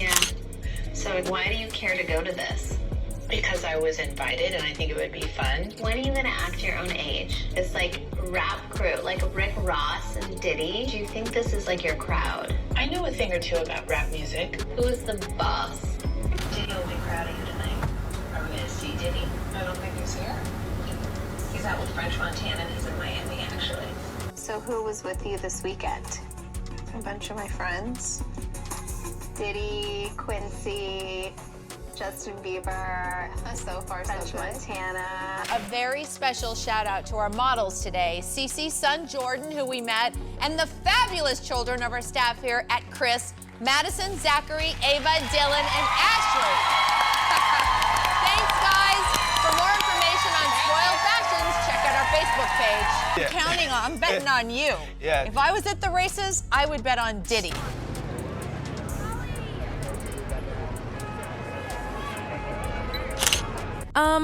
Yeah. So why do you care to go to this? Because I was invited and I think it would be fun. When are you gonna act your own age? It's like rap crew, like Rick Ross and Diddy. Do you think this is like your crowd? I know a thing or two about rap music. Who is the boss? Diddy will be proud of you tonight. Are we gonna see Diddy? I don't think he's here. He's out with French Montana and he's in Miami, actually. So who was with you this weekend? A bunch of my friends. Diddy, Quincy, Justin Bieber, So far, French so good. Montana. A very special shout out to our models today, Cece's son Jordan, who we met, and the fabulous children of our staff here at Kris, Madison, Zachary, Ava, Dylan, and Ashley. Thanks, guys. For more information on Spoiled Fashions, check out our Facebook page. I'm betting on you. Yeah. If I was at the races, I would bet on Diddy.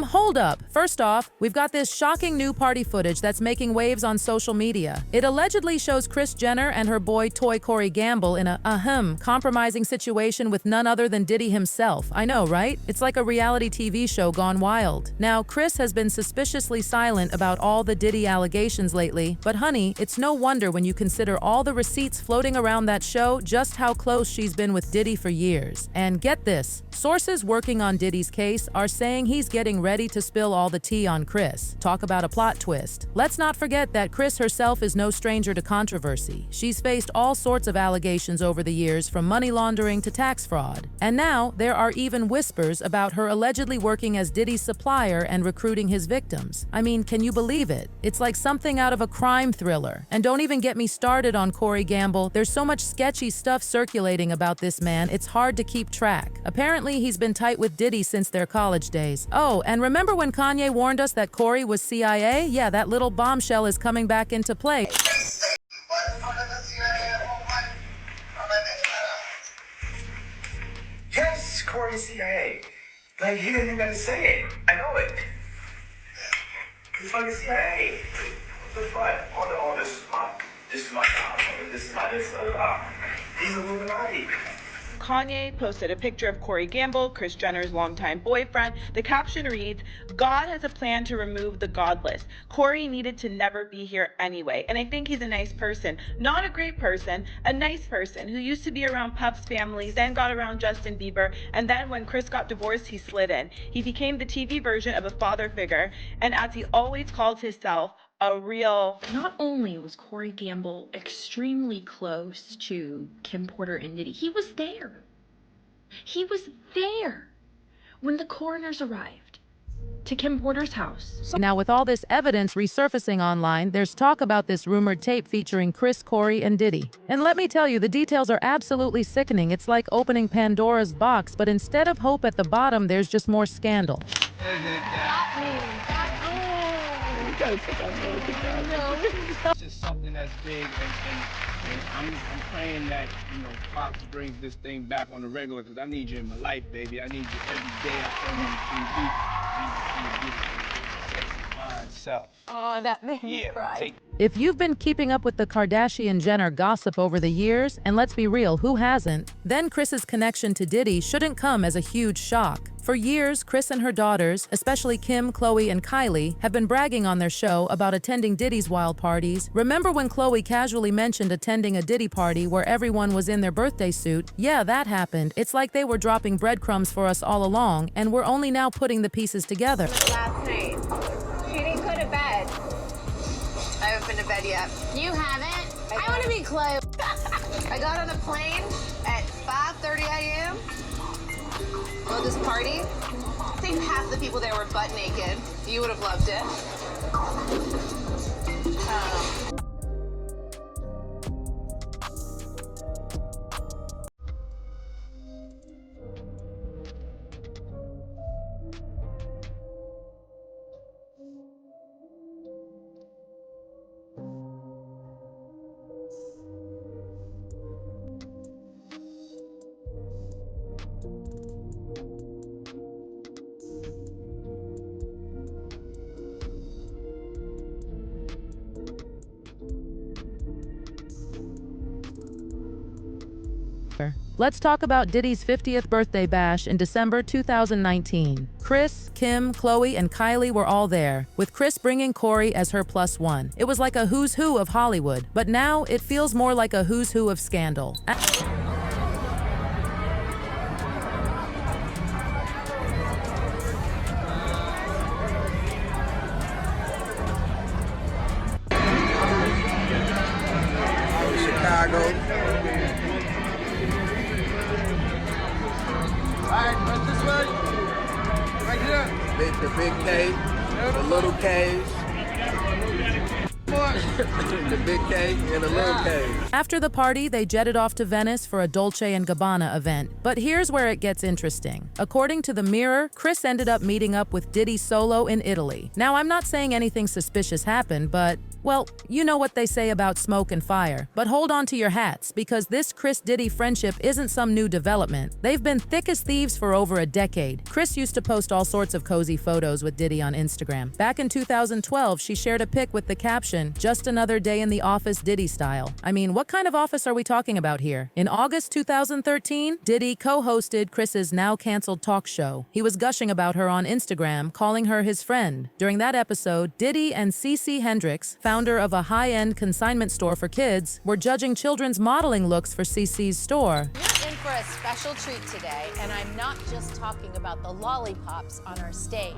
Hold up. First off, we've got this shocking new party footage that's making waves on social media. It allegedly shows Kris Jenner and her boy toy Corey Gamble in a compromising situation with none other than Diddy himself. I know, right? It's like a reality TV show gone wild. Now, Kris has been suspiciously silent about all the Diddy allegations lately, but honey, it's no wonder when you consider all the receipts floating around that show just how close she's been with Diddy for years. And get this, sources working on Diddy's case are saying he's getting ready to spill all the tea on Kris. Talk about a plot twist. Let's not forget that Kris herself is no stranger to controversy. She's faced all sorts of allegations over the years, from money laundering to tax fraud. And now there are even whispers about her allegedly working as Diddy's supplier and recruiting his victims. I mean, can you believe it? It's like something out of a crime thriller. And don't even get me started on Corey Gamble. There's so much sketchy stuff circulating about this man, it's hard to keep track. Apparently, he's been tight with Diddy since their college days. Oh, and remember when Kanye warned us that Corey was CIA? Yeah, that little bombshell is coming back into play. Yes, Corey's CIA. Like, he didn't even say it. I know it. He's fucking CIA. What the fuck? Oh, no, this is my job. This is he's Illuminati. Kanye posted a picture of Corey Gamble, Kris Jenner's longtime boyfriend. The caption reads, "God has a plan to remove the godless. Corey needed to never be here anyway." And I think he's a nice person. Not a great person, a nice person who used to be around Puff's family, then got around Justin Bieber, and then when Kris got divorced, he slid in. He became the TV version of a father figure, and as he always called himself, a real... Not only was Corey Gamble extremely close to Kim Porter and Diddy, he was there. He was there when the coroners arrived to Kim Porter's house. Now, with all this evidence resurfacing online, there's talk about this rumored tape featuring Kris, Corey, and Diddy. And let me tell you, the details are absolutely sickening. It's like opening Pandora's box, but instead of hope at the bottom, there's just more scandal. It's just something that's big, and I'm praying that, you know, Pops brings this thing back on the regular, because I need you in my life, baby. I need you every day I turn on TV. I need you to be my self. Oh, that made me cry. If you've been keeping up with the Kardashian-Jenner gossip over the years, and let's be real, who hasn't, then Kris's connection to Diddy shouldn't come as a huge shock. For years, Kris and her daughters, especially Kim, Khloe, and Kylie, have been bragging on their show about attending Diddy's wild parties. Remember when Khloe casually mentioned attending a Diddy party where everyone was in their birthday suit? Yeah, that happened. It's like they were dropping breadcrumbs for us all along, and we're only now putting the pieces together. Last night, she didn't go to bed. I haven't been to bed yet. You haven't? I want to be Chloe. I got on a plane at 5:30 a.m. Well, this party, I think half the people there were butt naked. You would have loved it. Let's talk about Diddy's 50th birthday bash in December 2019. Kris, Kim, Khloe, and Kylie were all there, with Kris bringing Corey as her +1. It was like a who's who of Hollywood, but now it feels more like a who's who of scandal. Chicago. Alright, this way. Right here. The big K, the little K's. The big K and the little K. After the party, they jetted off to Venice for a Dolce & Gabbana event. But here's where it gets interesting. According to The Mirror, Kris ended up meeting up with Diddy solo in Italy. Now, I'm not saying anything suspicious happened, but well, you know what they say about smoke and fire. But hold on to your hats, because this Kris-Diddy friendship isn't some new development. They've been thick as thieves for over a decade. Kris used to post all sorts of cozy photos with Diddy on Instagram. Back in 2012, she shared a pic with the caption, "Just another day in the office Diddy style." I mean, what kind of office are we talking about here? In August 2013, Diddy co-hosted Kris's now-canceled talk show. He was gushing about her on Instagram, calling her his friend. During that episode, Diddy and CeCe Hendricks, founder of a high-end consignment store for kids, were judging children's modeling looks for CeCe's store. You're in for a special treat today, and I'm not just talking about the lollipops on our stage.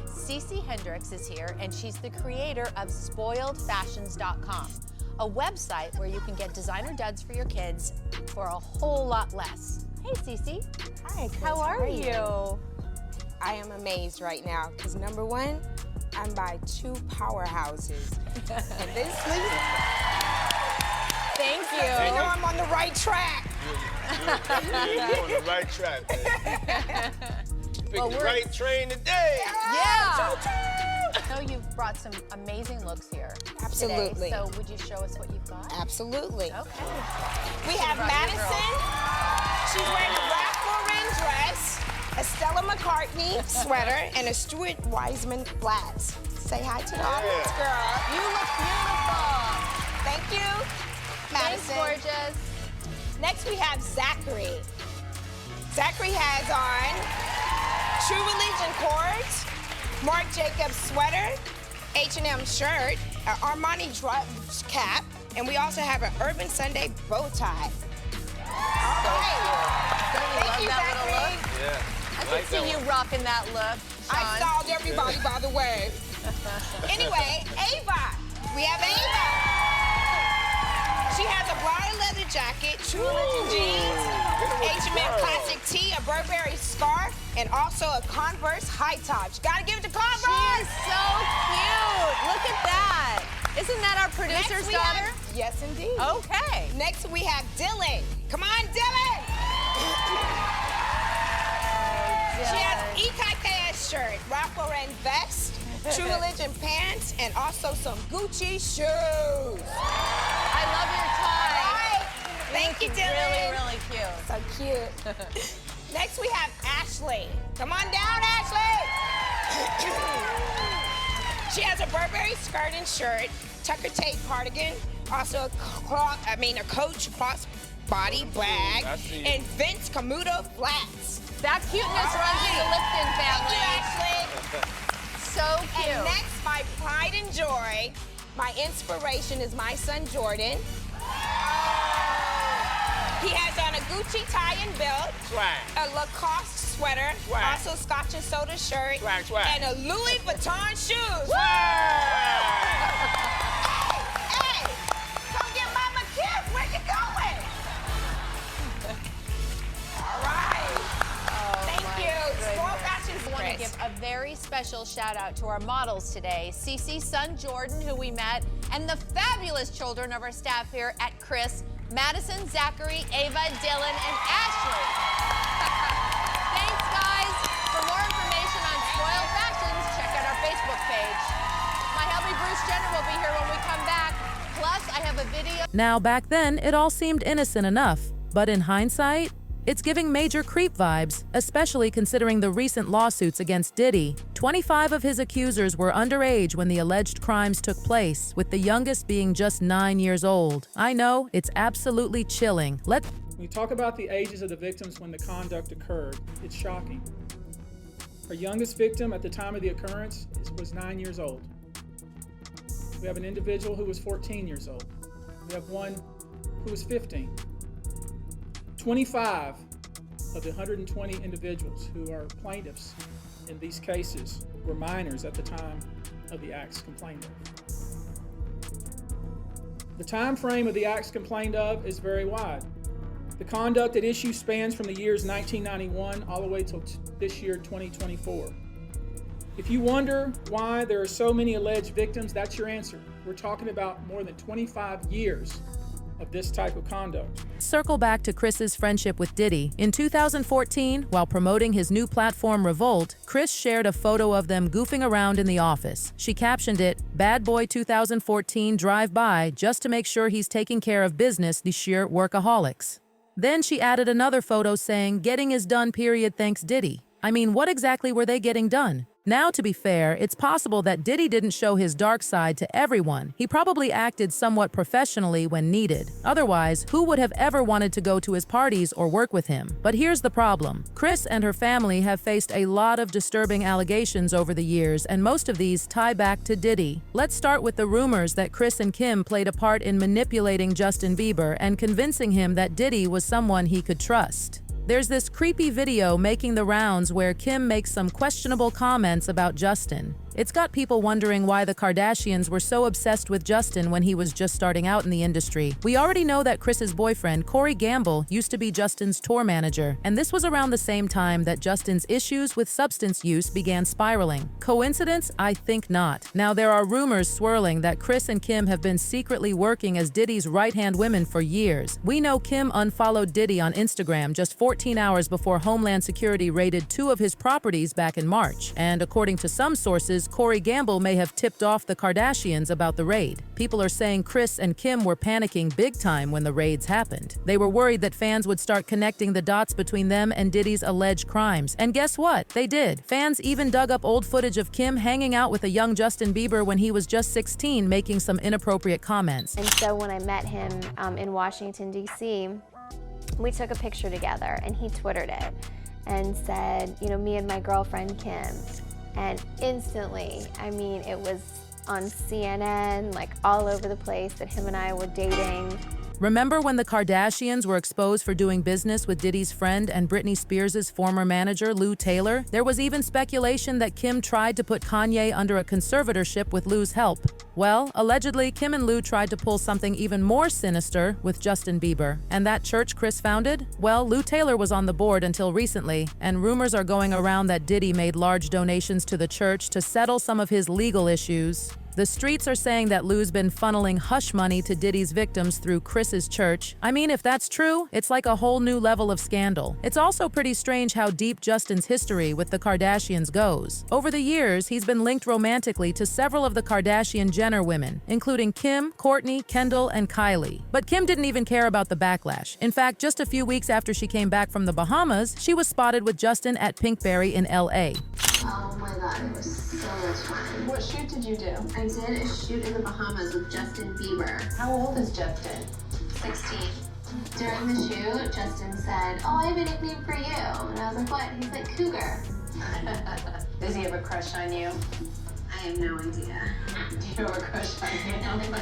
CeCe Hendricks is here, and she's the creator of SpoiledFashions.com, a website where you can get designer duds for your kids for a whole lot less. Hey, CeCe. Hi, Kris. How are you? I am amazed right now because number one, I'm by two powerhouses. And this week, Thank you. you know I'm on the right track. You're on the right track, man. Pick the right train today. Yeah. I know you've brought some amazing looks here. Absolutely. Today, so would you show us what you've got? Absolutely. Okay. We have Madison. She's wearing a Ralph Lauren dress, a Stella McCartney sweater, and a Stuart Weitzman flats. Say hi to the audience, girl. You look beautiful. Thank you, Madison. Thanks, gorgeous. Next, we have Zachary. Zachary has on True Religion cords, Marc Jacobs sweater, H&M shirt, an Armani dress cap, and we also have an Urban Sunday bow tie. All right. Thank you, Zachary. Yeah. I can see you rocking that look, Sean. I styled everybody, by the way. Anyway, Ava. We have Ava. She has a briar leather jacket, True Religion jeans, H&M classic tee, a Burberry scarf, and also a Converse high top. You gotta give it to Converse. She is so cute. Look at that. Isn't that our producer's daughter? Yes, indeed. Okay. Next, we have Dylan. Come on, Dylan. She has EKKS shirt, Ralph Lauren vest, True Religion pants, and also some Gucci shoes. I love your tie. All right. Thank you, Dylan. Really, really cute. So cute. Next, we have Ashley. Come on down, Ashley. She has a Burberry skirt and shirt, Tucker Tate cardigan, also a Coach crossbody bag, and Vince Camuto flats. That cuteness runs in the Lipton family. Thank you, Ashley. So cute. And next, my pride and joy, my inspiration is my son, Jordan. He has on a Gucci tie and belt, a Lacoste sweater, also Scotch and soda shirt, and a Louis Vuitton shoes. Hey, come get Mama Kris. Where you going? All right. Thank you. Spoiled Fashions. I want to give a very special shout out to our models today, CeCe's son Jordan, who we met, and the fabulous children of our staff here at Kris, Madison, Zachary, Ava, Dylan, and Ashley. Thanks, guys. For more information on Spoiled Fashions, check out our Facebook page. My hubby Bruce Jenner will be here when we come back. Plus, I have a video. Now, back then, it all seemed innocent enough. But in hindsight, it's giving major creep vibes, especially considering the recent lawsuits against Diddy. 25 of his accusers were underage when the alleged crimes took place, with the youngest being just 9 years old. I know, it's absolutely chilling. When you talk about the ages of the victims when the conduct occurred, it's shocking. Our youngest victim at the time of the occurrence was 9 years old. We have an individual who was 14 years old. We have one who was 15. 25 of the 120 individuals who are plaintiffs in these cases were minors at the time of the acts complained of. The time frame of the acts complained of is very wide. The conduct at issue spans from the years 1991 all the way till this year, 2024. If you wonder why there are so many alleged victims, that's your answer. We're talking about more than 25 years of this type of conduct. Circle back to Kris's friendship with Diddy. In 2014, while promoting his new platform Revolt, Kris shared a photo of them goofing around in the office. She captioned it, "Bad Boy 2014 drive by just to make sure he's taking care of business, the sheer workaholics." Then she added another photo saying, "Getting is done, period, thanks Diddy." I mean, what exactly were they getting done? Now, to be fair, it's possible that Diddy didn't show his dark side to everyone. He probably acted somewhat professionally when needed. Otherwise, who would have ever wanted to go to his parties or work with him? But here's the problem. Kris and her family have faced a lot of disturbing allegations over the years, and most of these tie back to Diddy. Let's start with the rumors that Kris and Kim played a part in manipulating Justin Bieber and convincing him that Diddy was someone he could trust. There's this creepy video making the rounds where Kim makes some questionable comments about Justin. It's got people wondering why the Kardashians were so obsessed with Justin when he was just starting out in the industry. We already know that Kris's boyfriend, Corey Gamble, used to be Justin's tour manager, and this was around the same time that Justin's issues with substance use began spiraling. Coincidence? I think not. Now, there are rumors swirling that Kris and Kim have been secretly working as Diddy's right-hand women for years. We know Kim unfollowed Diddy on Instagram just 14 hours before Homeland Security raided 2 of his properties back in March, and according to some sources, Corey Gamble may have tipped off the Kardashians about the raid. People are saying Kris and Kim were panicking big time when the raids happened. They were worried that fans would start connecting the dots between them and Diddy's alleged crimes. And guess what? They did. Fans even dug up old footage of Kim hanging out with a young Justin Bieber when he was just 16, making some inappropriate comments. And so when I met him in Washington, D.C., we took a picture together, and he Twittered it and said, you know, me and my girlfriend Kim. And instantly, I mean, it was on CNN, like all over the place, that him and I were dating. Remember when the Kardashians were exposed for doing business with Diddy's friend and Britney Spears' former manager, Lou Taylor? There was even speculation that Kim tried to put Kanye under a conservatorship with Lou's help. Well, allegedly, Kim and Lou tried to pull something even more sinister with Justin Bieber. And that church Kris founded? Well, Lou Taylor was on the board until recently, and rumors are going around that Diddy made large donations to the church to settle some of his legal issues. The streets are saying that Lou's been funneling hush money to Diddy's victims through Kris's church. I mean, if that's true, it's like a whole new level of scandal. It's also pretty strange how deep Justin's history with the Kardashians goes. Over the years, he's been linked romantically to several of the Kardashian-Jenner women, including Kim, Kourtney, Kendall, and Kylie. But Kim didn't even care about the backlash. In fact, just a few weeks after she came back from the Bahamas, she was spotted with Justin at Pinkberry in LA. Oh my God, it was so much fun. What shoot did you do? I did a shoot in the Bahamas with Justin Bieber. How old is Justin? 16. During the shoot, Justin said, "Oh, I have a nickname for you." And I was like, "What?" He's like, "Cougar." Does he have a crush on you? I have no idea. Do you have a crush on him?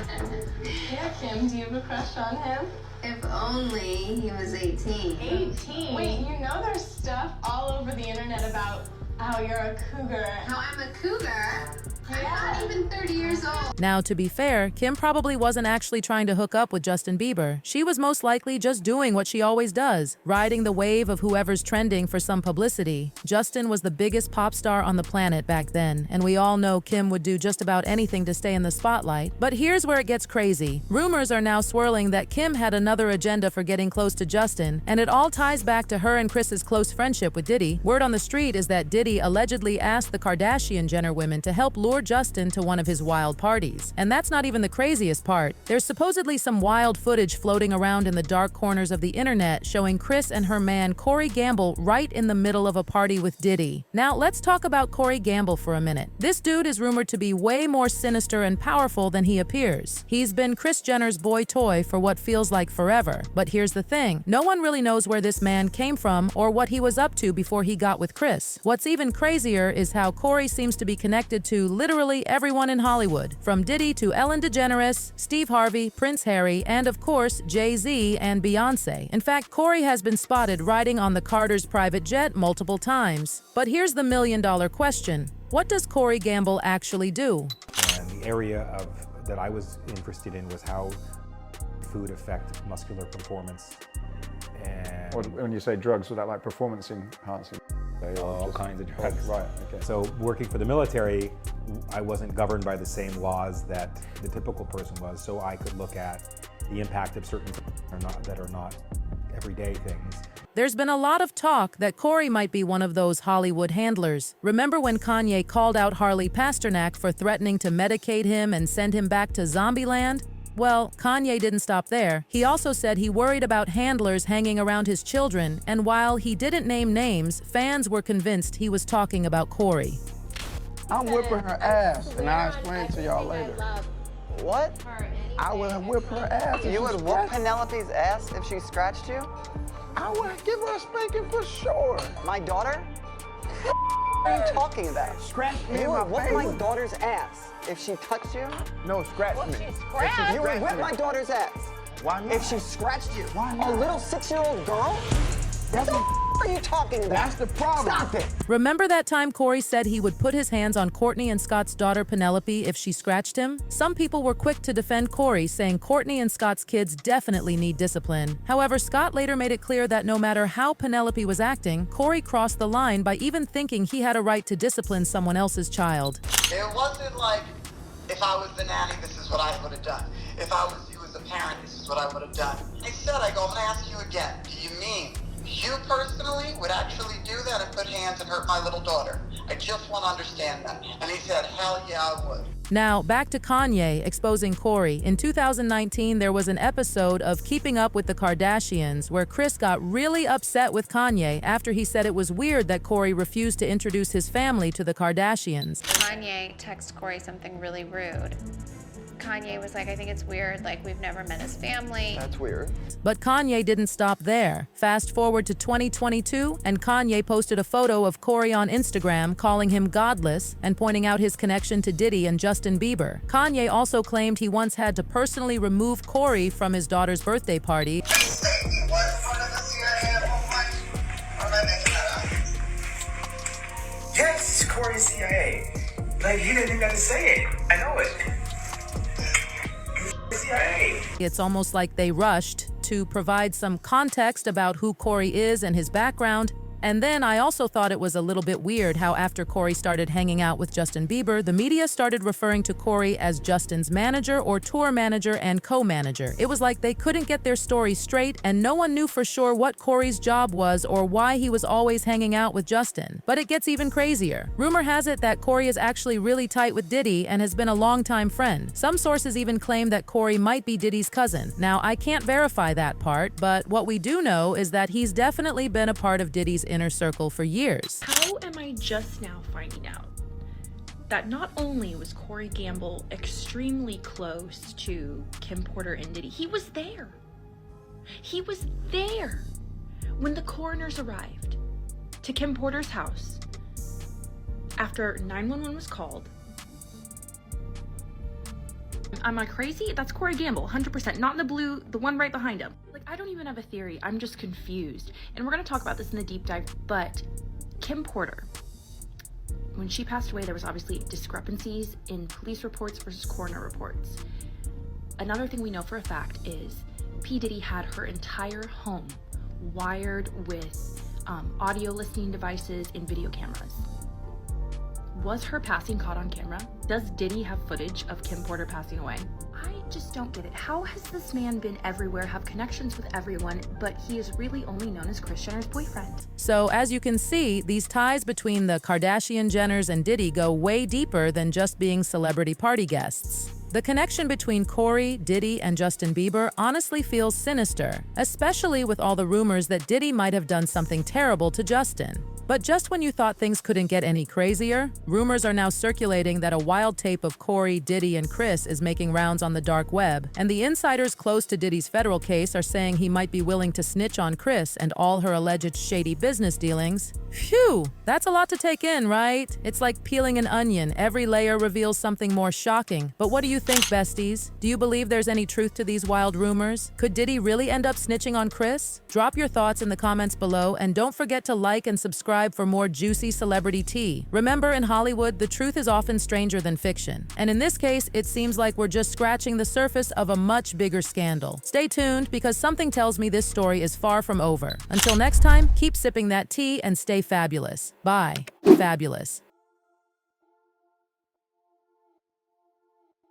Yeah, Kim, do you have a crush on him? If only he was 18. 18? Wait, you know there's stuff all over the internet about how you're a cougar. How I'm a cougar? I'm not even 30 years old. Now, to be fair, Kim probably wasn't actually trying to hook up with Justin Bieber. She was most likely just doing what she always does, riding the wave of whoever's trending for some publicity. Justin was the biggest pop star on the planet back then, and we all know Kim would do just about anything to stay in the spotlight. But here's where it gets crazy. Rumors are now swirling that Kim had another agenda for getting close to Justin, and it all ties back to her and Kris's close friendship with Diddy. Word on the street is that Diddy allegedly asked the Kardashian-Jenner women to help lure or Justin to one of his wild parties. And that's not even the craziest part. There's supposedly some wild footage floating around in the dark corners of the internet showing Kris and her man Corey Gamble right in the middle of a party with Diddy. Now, let's talk about Corey Gamble for a minute. This dude is rumored to be way more sinister and powerful than he appears. He's been Kris Jenner's boy toy for what feels like forever. But here's the thing, no one really knows where this man came from or what he was up to before he got with Kris. What's even crazier is how Corey seems to be connected to literally everyone in Hollywood, from Diddy to Ellen DeGeneres, Steve Harvey, Prince Harry, and of course, Jay-Z and Beyonce. In fact, Corey has been spotted riding on the Carter's private jet multiple times. But here's the million-dollar question. What does Corey Gamble actually do? And the area that I was interested in was how food affect muscular performance. And when you say drugs, was that like performance enhancing? All kinds of drugs. Right, okay. So working for the military, I wasn't governed by the same laws that the typical person was, so I could look at the impact of certain things that are not everyday things. There's been a lot of talk that Corey might be one of those Hollywood handlers. Remember when Kanye called out Harley Pasternak for threatening to medicate him and send him back to Zombieland? Well, Kanye didn't stop there. He also said he worried about handlers hanging around his children, and while he didn't name names, fans were convinced he was talking about Corey. I'm whipping her ass, and I'll explain to y'all later. What? I would whip her ass. You would whoop Penelope's ass if she scratched you? I would give her a spanking for sure. My daughter? What are you talking about? Scratch me You in my would whoop face. my daughter's ass if she touched you? No, scratch me. You would whip my daughter's ass. Why not? If she scratched you? Why not? A little 6-year-old girl? What the are you talking about? That's the problem. Stop it. Remember that time Corey said he would put his hands on Courtney and Scott's daughter Penelope if she scratched him? Some people were quick to defend Corey, saying Courtney and Scott's kids definitely need discipline. However, Scott later made it clear that no matter how Penelope was acting, Corey crossed the line by even thinking he had a right to discipline someone else's child. It wasn't like, if I was the nanny, this is what I would have done. If I was you as a parent, this is what I would have done. Instead, I go, I'm gonna ask you again, do you mean you personally would actually do that and put hands and hurt my little daughter? I just want to understand that. And he said, hell yeah, I would. Now, back to Kanye exposing Corey. In 2019, there was an episode of Keeping Up with the Kardashians where Kris got really upset with Kanye after he said it was weird that Corey refused to introduce his family to the Kardashians. Kanye texted Corey something really rude. Kanye was like, I think it's weird, like we've never met his family. That's weird. But Kanye didn't stop there. Fast forward to 2022, and Kanye posted a photo of Corey on Instagram calling him godless and pointing out his connection to Diddy and Justin Bieber. Kanye also claimed he once had to personally remove Corey from his daughter's birthday party. Yes, Corey's CIA. Like, he didn't even have to say it. I know it. CIA. It's almost like they rushed to provide some context about who Corey is and his background. And then I also thought it was a little bit weird how after Corey started hanging out with Justin Bieber, the media started referring to Corey as Justin's manager or tour manager and co-manager. It was like they couldn't get their story straight and no one knew for sure what Corey's job was or why he was always hanging out with Justin. But it gets even crazier. Rumor has it that Corey is actually really tight with Diddy and has been a longtime friend. Some sources even claim that Corey might be Diddy's cousin. Now, I can't verify that part, but what we do know is that he's definitely been a part of Diddy's inner circle for years. How am I just now finding out that not only was Corey Gamble extremely close to Kim Porter and Diddy, he was there. He was there when the coroners arrived to Kim Porter's house after 911 was called. Am I crazy? That's Corey Gamble, 100%. Not in the blue, the one right behind him. Like, I don't even have a theory. I'm just confused. And we're going to talk about this in the deep dive, but Kim Porter, when she passed away, there was obviously discrepancies in police reports versus coroner reports. Another thing we know for a fact is P. Diddy had her entire home wired with audio listening devices and video cameras. Was her passing caught on camera? Does Diddy have footage of Kim Porter passing away? I just don't get it. How has this man been everywhere, have connections with everyone, but he is really only known as Kris Jenner's boyfriend? So as you can see, these ties between the Kardashian-Jenners and Diddy go way deeper than just being celebrity party guests. The connection between Corey, Diddy, and Justin Bieber honestly feels sinister, especially with all the rumors that Diddy might have done something terrible to Justin. But just when you thought things couldn't get any crazier, rumors are now circulating that a wild tape of Corey, Diddy, and Kris is making rounds on the dark web, and the insiders close to Diddy's federal case are saying he might be willing to snitch on Kris and all her alleged shady business dealings. Phew, that's a lot to take in, right? It's like peeling an onion. Every layer reveals something more shocking. But what do you think, besties? Do you believe there's any truth to these wild rumors? Could Diddy really end up snitching on Kris? Drop your thoughts in the comments below, and don't forget to like and subscribe for more juicy celebrity tea. Remember, in Hollywood, the truth is often stranger than fiction. And in this case, it seems like we're just scratching the surface of a much bigger scandal. Stay tuned, because something tells me this story is far from over. Until next time, keep sipping that tea and stay fabulous. Bye. Fabulous.